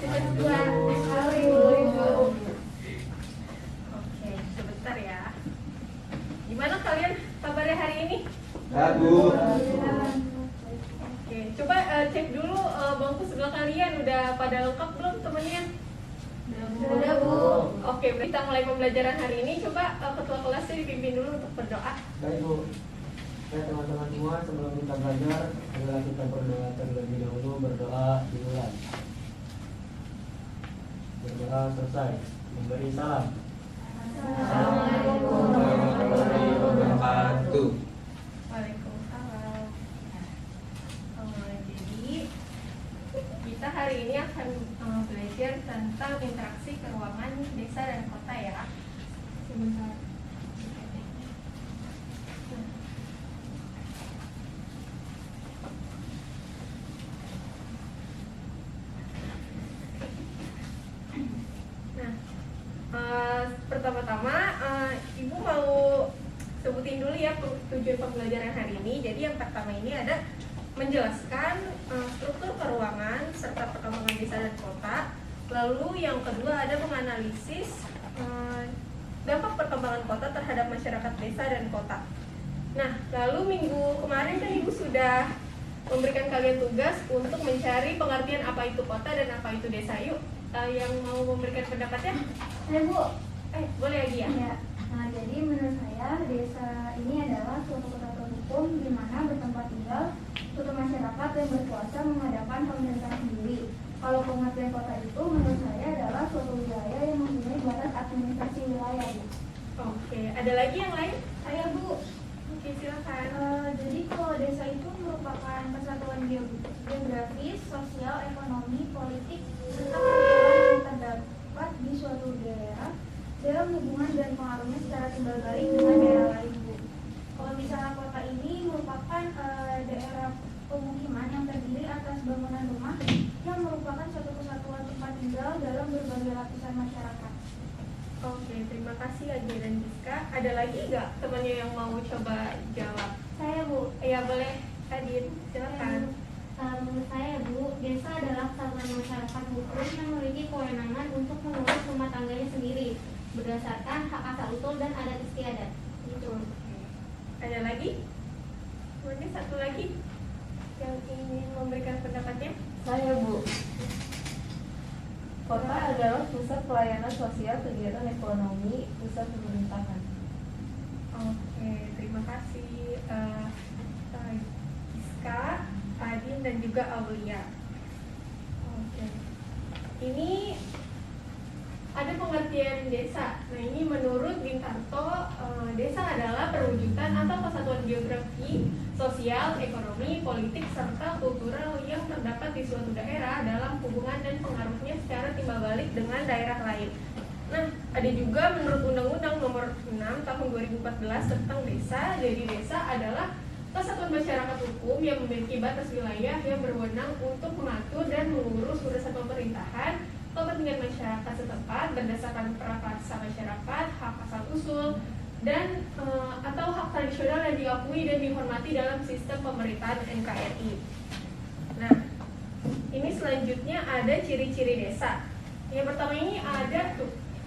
Dua kali. Oke, sebentar ya. Gimana kalian kabarnya hari ini? Bagus. Oke, coba cek dulu bangku sebelah kalian udah pada lengkap belum temennya? Udah, Bu. Oke, kita mulai pembelajaran hari ini. Coba ketua kelasnya dipimpin dulu untuk berdoa. Baik Bu. Baik teman-teman semua, sebelum kita belajar, adalah kita berdoa terlebih dahulu, berdoa dimulai. Berdoa selesai. Memberi salam. Assalamualaikum warahmatullahi wabarakatuh. Waalaikumsalam. Jadi kita hari ini akan belajar tentang interaksi keuangan desa dan kota ya. Sebentar. Pertama-tama Ibu mau sebutin dulu ya tujuan pembelajaran hari ini. Jadi yang pertama ini ada menjelaskan struktur keuangan serta perkembangan desa dan kota. Lalu yang kedua ada menganalisis dampak perkembangan kota terhadap masyarakat desa dan kota. Nah, lalu minggu kemarin kan Ibu sudah memberikan kalian tugas untuk mencari pengertian apa itu kota dan apa itu desa. Yuk, yang mau memberikan pendapatnya? Bu. Boleh lagi ya? Ya. Nah, jadi menurut saya desa ini adalah suatu kesatuan hukum di mana bertempat tinggal suatu masyarakat yang berkuasa mengadakan pemerintahan sendiri. Kalau pengertian kota itu menurut saya adalah suatu wilayah yang mempunyai batas administrasi wilayah. Oke, ada lagi yang lain? Saya Bu. Oke, silakan. Jadi kalau desa itu merupakan kesatuan geografis, sosial, ekonomi, politik, serta kultural yang terdapat di suatu daerah dalam hubungan dan pengaruhnya secara timbal balik dengan daerah lain, Bu. Kalau misalnya kota ini merupakan daerah pemukiman yang terdiri atas bangunan rumah yang merupakan suatu kesatuan tempat tinggal dalam berbagai lapisan masyarakat. Oke, terima kasih Agi dan Rizka. Ada lagi nggak temannya yang mau coba jawab? Saya, Bu. Ya boleh, Adin, silakan. Menurut saya, Bu, desa adalah kesatuan masyarakat hukum yang memiliki kewenangan untuk mengurus rumah tangganya sendiri berdasarkan hak asal usul dan adat istiadat. Gitu. Ada lagi? Mungkin satu lagi yang ingin memberikan pendapatnya? Saya Bu. Kota adalah pusat pelayanan sosial, kegiatan ekonomi, pusat pemerintahan. Oke, terima kasih Iska, Adin dan juga Aulia. Oke. Ini ada pengertian desa. Nah, ini menurut Bintarto, desa adalah perwujudan atau kesatuan geografi, sosial, ekonomi, politik, serta kultural yang terdapat di suatu daerah dalam hubungan dan pengaruhnya secara timbal balik dengan daerah lain. Nah, ada juga menurut Undang-Undang Nomor 6 Tahun 2014 tentang desa. Jadi desa adalah kesatuan masyarakat hukum yang memiliki batas wilayah yang berwenang untuk mengatur dan mengurus urusan pemerintahan, kepentingan masyarakat setempat berdasarkan prakarsa masyarakat, hak asal usul, dan atau hak tradisional yang diakui dan dihormati dalam sistem pemerintahan NKRI. Nah, ini selanjutnya ada ciri-ciri desa. Yang pertama ini ada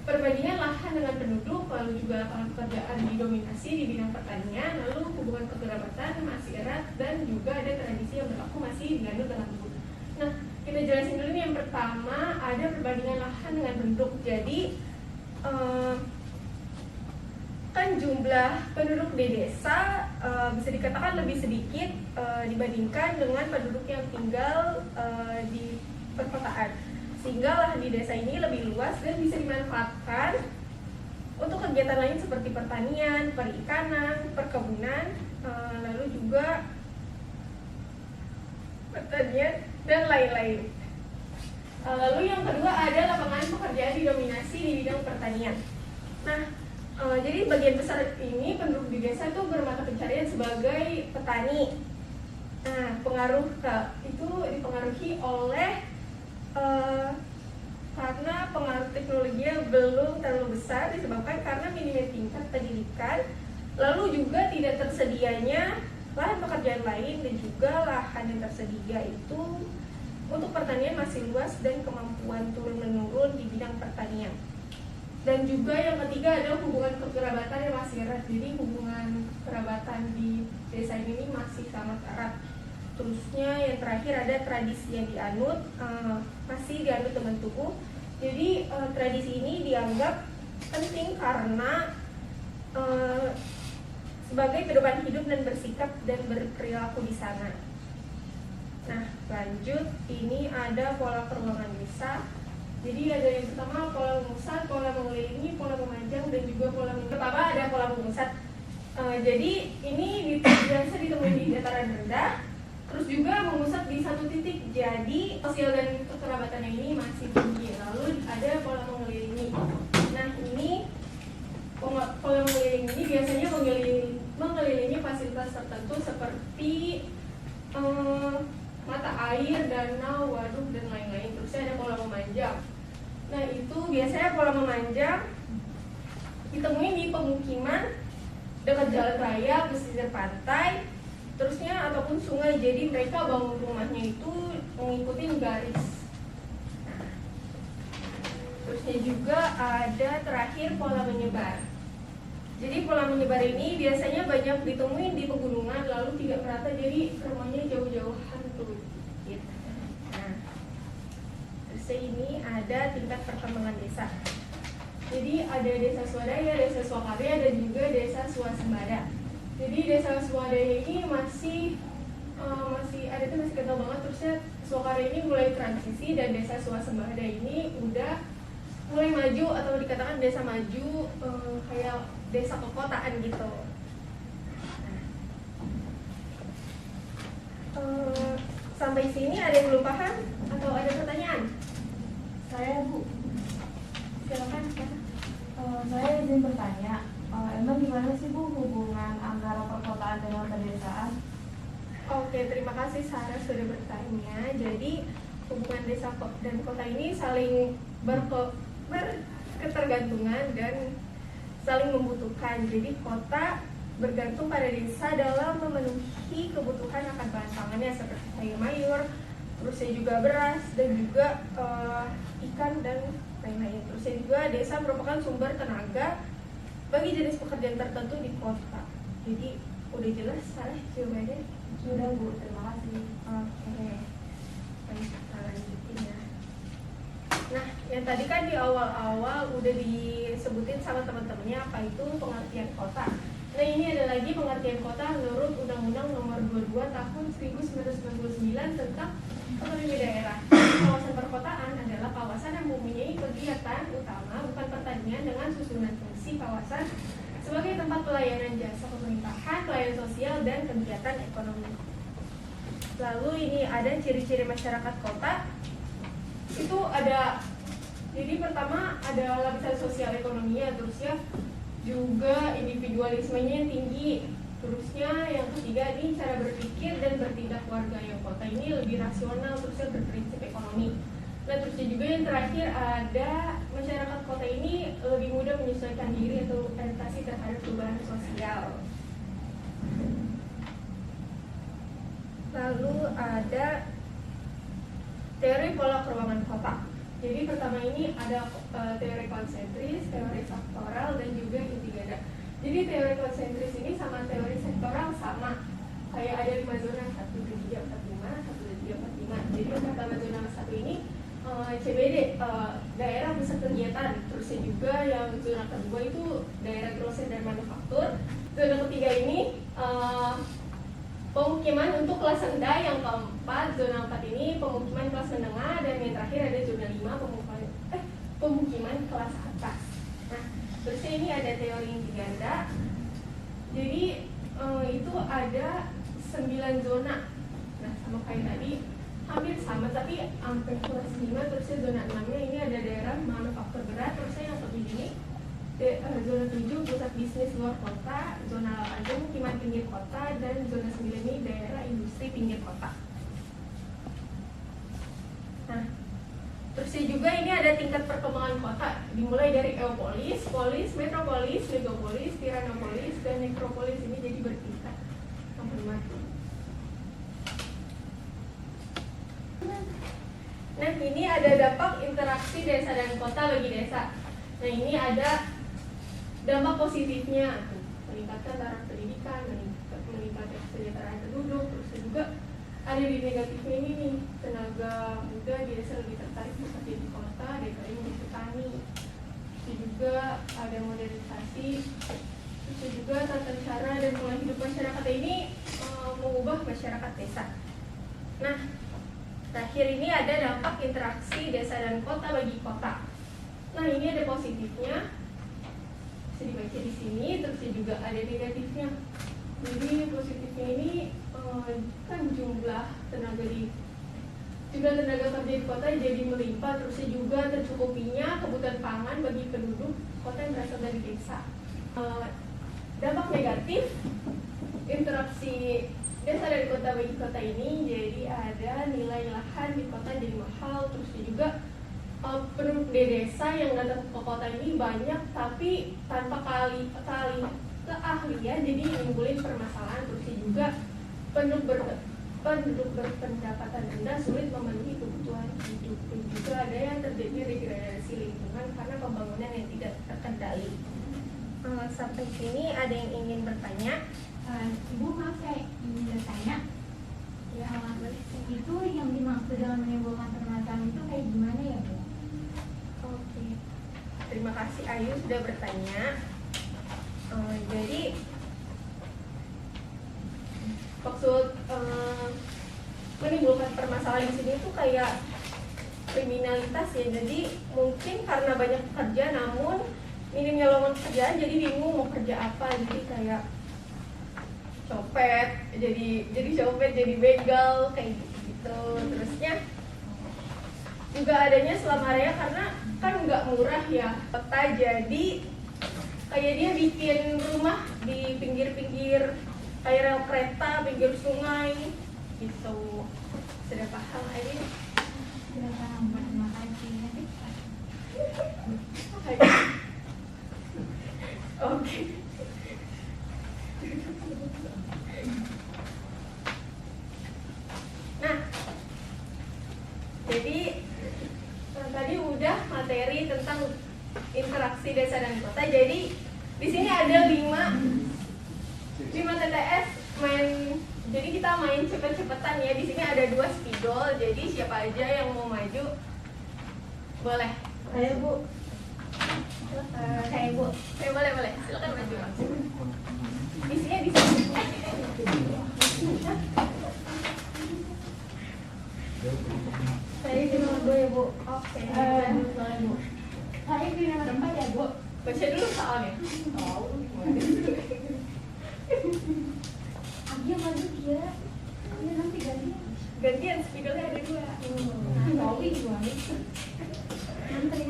perbandingan lahan dengan penduduk, lalu juga lapangan pekerjaan didominasi di bidang pertanian, lalu hubungan kekerabatan masih erat, dan juga ada tradisi yang berlaku masih digandul dengan ibu. Nah, kita jelasin dulu nih. Yang pertama ada perbandingan lahan dengan penduduk. Jadi kan jumlah penduduk di desa bisa dikatakan lebih sedikit dibandingkan dengan penduduk yang tinggal di perkotaan, sehingga lahan di desa ini lebih luas dan bisa dimanfaatkan untuk kegiatan lain seperti pertanian, perikanan, perkebunan, lalu juga pertanian dan lain-lain. Lalu yang kedua ada lapangan pekerjaan didominasi di bidang pertanian. Nah, jadi bagian besar ini penduduk di desa itu bermata pencarian sebagai petani. Nah, itu dipengaruhi oleh karena pengaruh teknologi yang belum terlalu besar disebabkan karena minimnya tingkat pendidikan, lalu juga tidak tersedianya lahan pekerjaan lain, dan juga lahan yang tersedia itu untuk pertanian masih luas dan kemampuan turun-menurun di bidang pertanian. Dan juga yang ketiga adalah hubungan kekerabatan yang masih erat. Jadi hubungan kerabatan di desa ini masih sangat erat. Terusnya yang terakhir ada tradisi yang dianut, masih dianut dengan teguh. Jadi tradisi ini dianggap penting karena sebagai pedoman hidup dan bersikap dan berperilaku di sana. Nah, lanjut, ini ada pola perubahan desa. Jadi ada yang pertama pola memusat, pola mengelilingi, pola memanjang, dan juga pola pertama ada pola memusat. Jadi ini biasa ditemui di dataran rendah, terus juga memusat di satu titik. Jadi sosial dan kekerabatannya ini masih tinggi. Lalu ada pola mengelilingi. Nah, ini pola mengelilingi ini biasanya mengelilingi fasilitas tertentu seperti mata air, danau, waduk, dan lain-lain. Terusnya ada pola memanjang. Nah, itu biasanya pola memanjang ditemui di pemukiman dekat jalan raya, pesisir pantai, terusnya ataupun sungai. Jadi mereka bangun rumahnya itu mengikuti garis. Nah, terusnya juga ada terakhir pola menyebar. Jadi pola menyebar ini biasanya banyak ditemui di pegunungan, lalu tidak merata, jadi rumahnya jauh-jauhan tuh. Gitu. Nah, terus ini ada tingkat perkembangan desa. Jadi ada desa swadaya, desa swakarya, dan juga desa swasembada. Jadi desa swadaya ini masih kental banget. Terusnya swakarya ini mulai transisi, dan desa swasembada ini udah mulai maju atau dikatakan desa maju, kayak desa kekotaan gitu. Sampai sini ada yang belum paham atau ada pertanyaan? Saya Bu, Silakan. saya izin bertanya, emang gimana sih Bu hubungan antara perkotaan dengan pedesaan? Oke, terima kasih Sarah sudah bertanya. Jadi hubungan desa dan kota ini saling berketergantungan dan saling membutuhkan. Jadi kota bergantung pada desa dalam memenuhi kebutuhan akan bahan pangannya seperti sayur mayur, terusnya juga beras, dan juga ikan dan lain-lain. Terusnya juga desa merupakan sumber tenaga bagi jenis pekerjaan tertentu di kota. Jadi udah jelas Sarah jawabannya? Sudah Bu, terima kasih. Oke, baik, kita lanjutin ya. Nah, yang tadi kan di awal-awal udah disebutin sama teman-temannya apa itu pengertian kota. Nah, ini ada lagi pengertian kota menurut Undang-Undang Nomor 22 Tahun 1999 tentang otonomi daerah. Kawasan perkotaan adalah kawasan yang mempunyai kegiatan utama bukan pertanian dengan susunan fungsi kawasan sebagai tempat pelayanan jasa pemerintahan, pelayanan sosial, dan kegiatan ekonomi. Lalu ini ada ciri-ciri masyarakat kota. Itu ada, jadi pertama ada lapisan sosial ekonominya, terusnya juga individualismenya yang tinggi. Terusnya yang ketiga ini cara berpikir dan bertindak warga yang kota ini lebih rasional, terusnya berprinsip ekonomi. Nah, terusnya juga yang terakhir ada masyarakat kota ini lebih mudah menyesuaikan diri atau adaptasi terhadap perubahan sosial. Lalu ada teori pola keruangan kota. Jadi pertama ini ada teori konsentris, teori sektoral, dan juga intigada. Jadi teori konsentris ini sama teori sektoral sama. Kayak ada 5 zona, 1, 2, 3, 4, 5, 1, 2, 3, 4, 5. Jadi yang pertama zona 1 ini CBD, daerah pusat kegiatan. Terusnya juga yang zona kedua itu daerah grosir dan manufaktur. Zona ketiga ini pemukiman untuk kelas rendah. Yang keempat, zona 4 ini pemukiman kelas menengah. Dan yang terakhir ada zona 5 pemukiman kelas atas. Nah, terusnya ini ada teori intigada. Jadi itu ada 9 zona. Nah, sama kayak tadi, hampir sama, tapi sampai kelas 5. Terusnya zona 6-nya ini ada daerah manufaktur berat. Terusnya yang ketiga ini zona 7 pusat bisnis luar kota, zona 8 pemukiman pinggir kota, dan zona 9 ini daerah industri pinggir kota. Nah, terusnya juga ini ada tingkat perkembangan kota, dimulai dari eopolis, polis, metropolis, megapolis, tiranopolis, dan nekropolis. Ini jadi bertingkat. Nah, ini ada dampak interaksi desa dan kota bagi desa. Nah, ini ada dampak positifnya, meningkatkan taraf pendidikan, meningkatkan kesejahteraan penduduk, terus juga ada di negatifnya ini nih, tenaga muda di desa lebih tertarik bekerja di kota daripada menjadi petani. Terus juga ada modernisasi, terus juga tata cara dan pola hidup masyarakat ini mengubah masyarakat desa. Nah, terakhir ini ada dampak interaksi desa dan kota bagi kota. Nah, ini ada positifnya, bisa dibaca di sini, terus juga ada negatifnya. Jadi positifnya ini kan jumlah tenaga kerja di kota jadi melimpah, terus juga tercukupinya kebutuhan pangan bagi penduduk kota yang berasal dari desa. Dampak negatif interaksi desa dan kota bagi kota ini, jadi ada nilai lahan di kota jadi mahal, terus juga penduduk di desa yang datang ke kota ini banyak tapi tanpa keahlian, jadi menimbulkan permasalahan. Terus juga penduduk berpendapatan rendah sulit memenuhi kebutuhan hidup, dan juga ada yang terjadi degradasi lingkungan karena pembangunan yang tidak terkendali. Sampai sini ada yang ingin bertanya? Ibu, maaf saya ingin bertanya. Ya, Itu yang dimaksud dengan menimbulkan permasalahan itu kayak gimana ya, Bu? oke. Terima kasih Ayu sudah bertanya. Jadi maksud menimbulkan permasalahan di sini itu kayak kriminalitas ya. Jadi mungkin karena banyak pekerja namun minimnya lowongan pekerjaan, jadi bingung mau kerja apa. Jadi kayak copet, jadi copet, jadi begal kayak gitu. Terusnya juga adanya selama raya karena kan nggak murah ya peta, jadi kayak dia bikin rumah di pinggir-pinggir kayak rel kereta, pinggir sungai gitu. Sudah paham Ayu? Sudah paham, Bu. Terima kasih. Oke. Nah, jadi tadi udah materi tentang interaksi desa dan kota. Jadi di sini ada 5 TTS main. Jadi kita main cepet-cepetan ya. Di sini ada 2 spidol. Jadi siapa aja yang mau maju boleh. Ayo, Bu. Kayak Bu. Boleh. Silakan maju langsung. Isinya di sini. Saya di nomor 2 ya, Bu. Oke. Soalnya, Bu. Saya di nomor 4 ya, Bu. Baca dulu soalnya. Tahu gimana? Dia maju dia. Dia nanti Gantian spidolnya ada 2. Tahu gimana? Ngantri.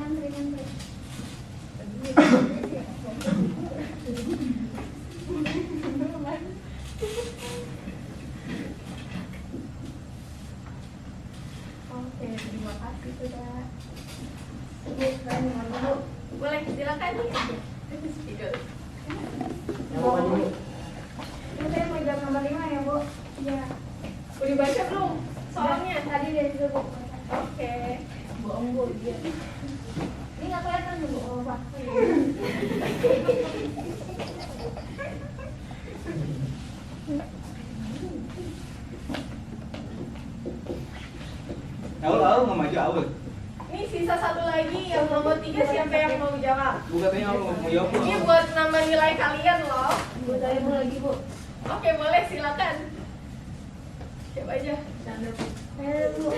Oke, terima kasih sudah. Boleh silakan nih. Spidol. Yang mau maju, Bu? Ini saya megang nomor 5 ya, Bu. Iya. Udah baca belum soalnya? Tadi dari situ, Bu. Oke. Bohong, Bu. Iya. Ini nggak kelihatan, Bu. Oh, Pak. Awal mau maju awal. Ini sisa 1 lagi yang nomor 3, siapa yang mau jawab? Bu katanya mau jawab. Ini buat nambah nilai kalian loh. Bu, saya Bu lagi, Bu. Oke, boleh silakan. Siapa aja? Chandra. Saya Bu.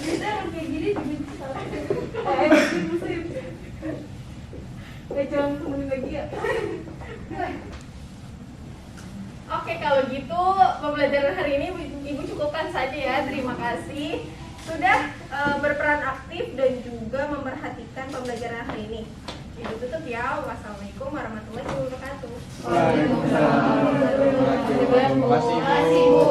Bisa kayak gini dibenci sama muslim. Jangan kemudian lagi ya. Oke, kalau gitu pembelajaran hari ini Ibu cukupkan saja ya. Terima kasih sudah berperan aktif dan juga memperhatikan pembelajaran hari ini. Ibu tutup ya. Wassalamualaikum warahmatullahi wabarakatuh. Waalaikumsalam. Terima kasih, Bu.